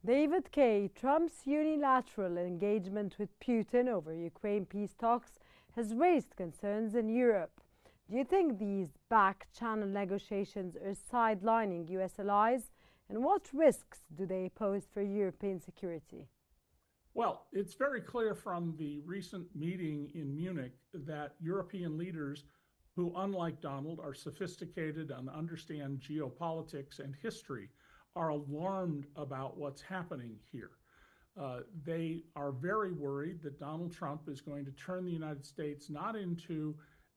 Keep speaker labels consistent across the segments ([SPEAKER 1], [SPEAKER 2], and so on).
[SPEAKER 1] David Kay, Trump's unilateral engagement with Putin over Ukraine peace talks has raised concerns in Europe. Do you think these back-channel negotiations are sidelining US allies? And what risks do they pose for European security?
[SPEAKER 2] Well, it's very clear from the recent meeting in Munich that European leaders who, unlike Donald, are sophisticated and understand geopolitics and history, are alarmed about what's happening here. They are very worried that Donald Trump is going to turn the United States not into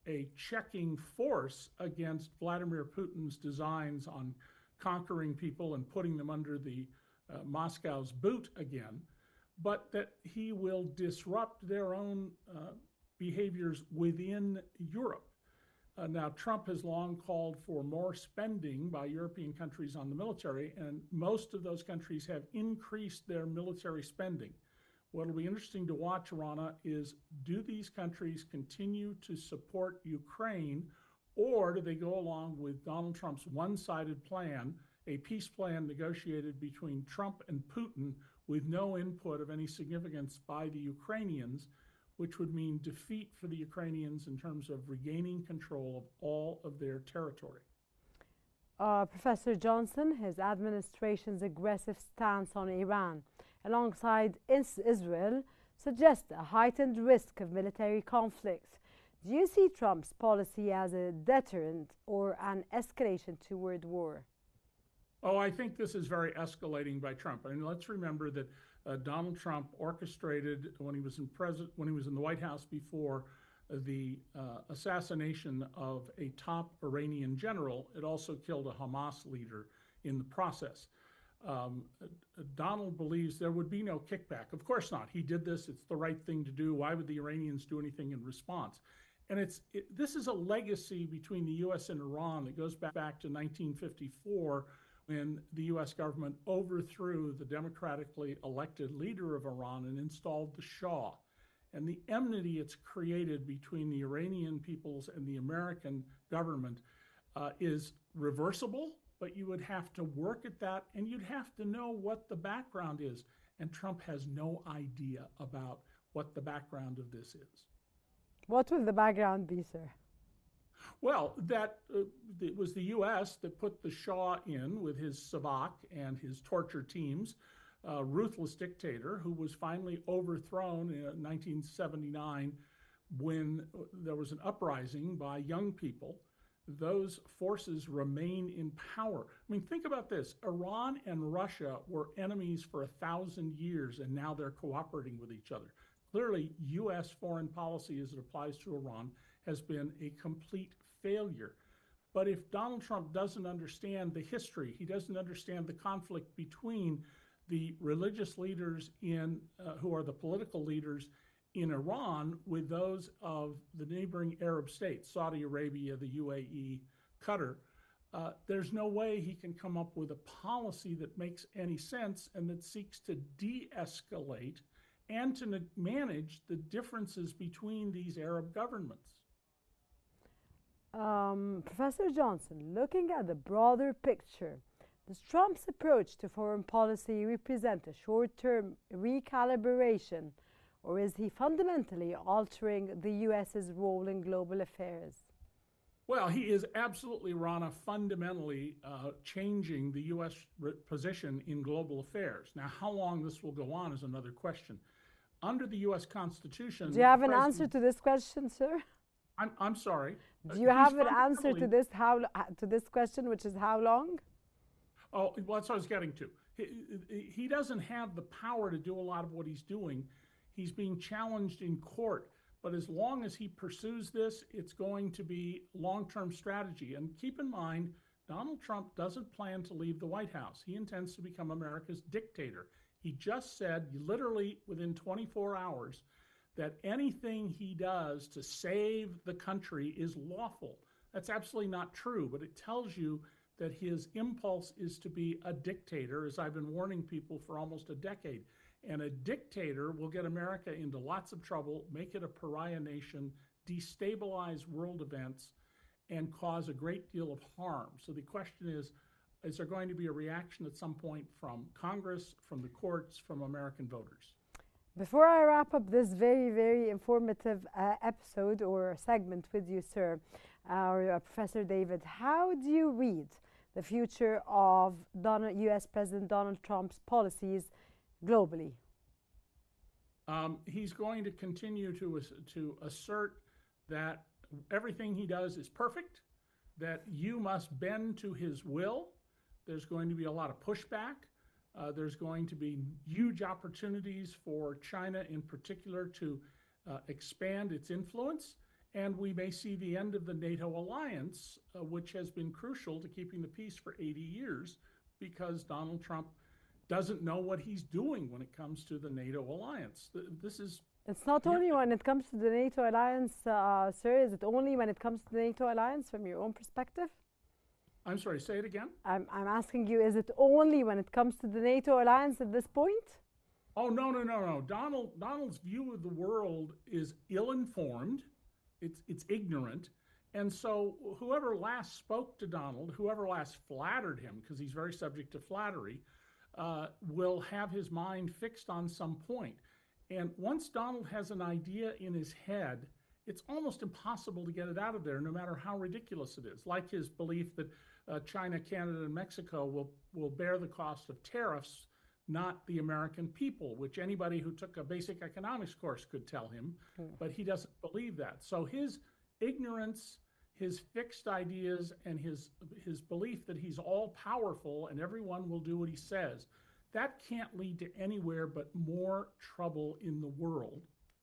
[SPEAKER 2] a checking force against Vladimir Putin's designs on conquering people and putting them under the Moscow's boot again, but that he will disrupt their own behaviors within Europe. Now, Trump has long called for more spending by European countries on the military, and most of those countries have increased their military spending. What will be interesting to watch, Rana, is do these countries continue to support Ukraine, or do they go along with Donald Trump's one-sided plan, a peace plan negotiated between Trump and Putin with no input of any significance by the Ukrainians, which would mean defeat for the Ukrainians in terms of regaining control of all of their territory.
[SPEAKER 1] Professor Johnston, his administration's aggressive stance on Iran alongside Israel suggests a heightened risk of military conflict. Do you see Trump's policy as a deterrent or an escalation toward war?
[SPEAKER 2] Oh, I think this is very escalating by Trump. I mean, let's remember that Donald Trump orchestrated when he was in the White House before the assassination of a top Iranian general. It also killed a Hamas leader in the process. Donald believes there would be no kickback. Of course not. He did this. It's the right thing to do. Why would the Iranians do anything in response? And this is a legacy between the U.S. and Iran that goes back to 1954, when the U.S. government overthrew the democratically elected leader of Iran and installed the Shah. And the enmity it's created between the Iranian peoples and the American government is reversible, but you would have to work at that, and you'd have to know what the background is. And Trump has no idea about what the background of this is.
[SPEAKER 1] What will the background be, sir?
[SPEAKER 2] Well, it was the U.S. that put the Shah in with his Savak and his torture teams, a ruthless dictator who was finally overthrown in 1979 when there was an uprising by young people. Those forces remain in power. I mean, think about this. Iran and Russia were enemies for 1,000 years, and now they're cooperating with each other. Clearly, U.S. foreign policy as it applies to Iran has been a complete failure. But if Donald Trump doesn't understand the history, he doesn't understand the conflict between the religious leaders who are the political leaders in Iran with those of the neighboring Arab states, Saudi Arabia, the UAE, Qatar, there's no way he can come up with a policy that makes any sense and that seeks to de-escalate and to manage the differences between these Arab governments.
[SPEAKER 1] Professor Johnston, looking at the broader picture, does Trump's approach to foreign policy represent a short-term recalibration, or is he fundamentally altering the U.S.'s role in global affairs?
[SPEAKER 2] Well, he is absolutely, Rana, fundamentally changing the U.S. position in global affairs. Now, how long this will go on is another question. Under the U.S. Constitution...
[SPEAKER 1] Do you have an answer to this question, sir?
[SPEAKER 2] I'm sorry.
[SPEAKER 1] Do you have an answer to this question, which is how long?
[SPEAKER 2] Oh, well, that's what I was getting to. He doesn't have the power to do a lot of what he's doing. He's being challenged in court. But as long as he pursues this, it's going to be long-term strategy. And keep in mind, Donald Trump doesn't plan to leave the White House. He intends to become America's dictator. He just said, literally within 24 hours, that anything he does to save the country is lawful. That's absolutely not true, but it tells you that his impulse is to be a dictator, as I've been warning people for almost a decade. And a dictator will get America into lots of trouble, make it a pariah nation, destabilize world events, and cause a great deal of harm. So the question is, is there going to be a reaction at some point from Congress, from the courts, from American voters?
[SPEAKER 1] Before I wrap up this very, very informative episode or segment with you, sir, Professor David, how do you read the future of U.S. President Donald Trump's policies globally?
[SPEAKER 2] He's going to continue to assert that everything he does is perfect, that you must bend to his will. There's going to be a lot of pushback. There's going to be huge opportunities for China in particular to expand its influence. And we may see the end of the NATO alliance, which has been crucial to keeping the peace for 80 years, because Donald Trump doesn't know what he's doing when it comes to the NATO alliance.
[SPEAKER 1] It's not only when it comes to the NATO alliance, sir. Is it only when it comes to the NATO alliance from your own perspective?
[SPEAKER 2] I'm sorry, say it again?
[SPEAKER 1] I'm asking you, is it only when it comes to the NATO alliance at this point?
[SPEAKER 2] Oh, no. Donald's view of the world is ill-informed. It's ignorant. And so whoever last spoke to Donald, whoever last flattered him, because he's very subject to flattery, will have his mind fixed on some point. And once Donald has an idea in his head, it's almost impossible to get it out of there, no matter how ridiculous it is. Like his belief that China, Canada, and Mexico will bear the cost of tariffs, not the American people, which anybody who took a basic economics course could tell him, but he doesn't believe that. So his ignorance, his fixed ideas, and his belief that he's all powerful and everyone will do what he says, that can't lead to anywhere but more trouble in the world.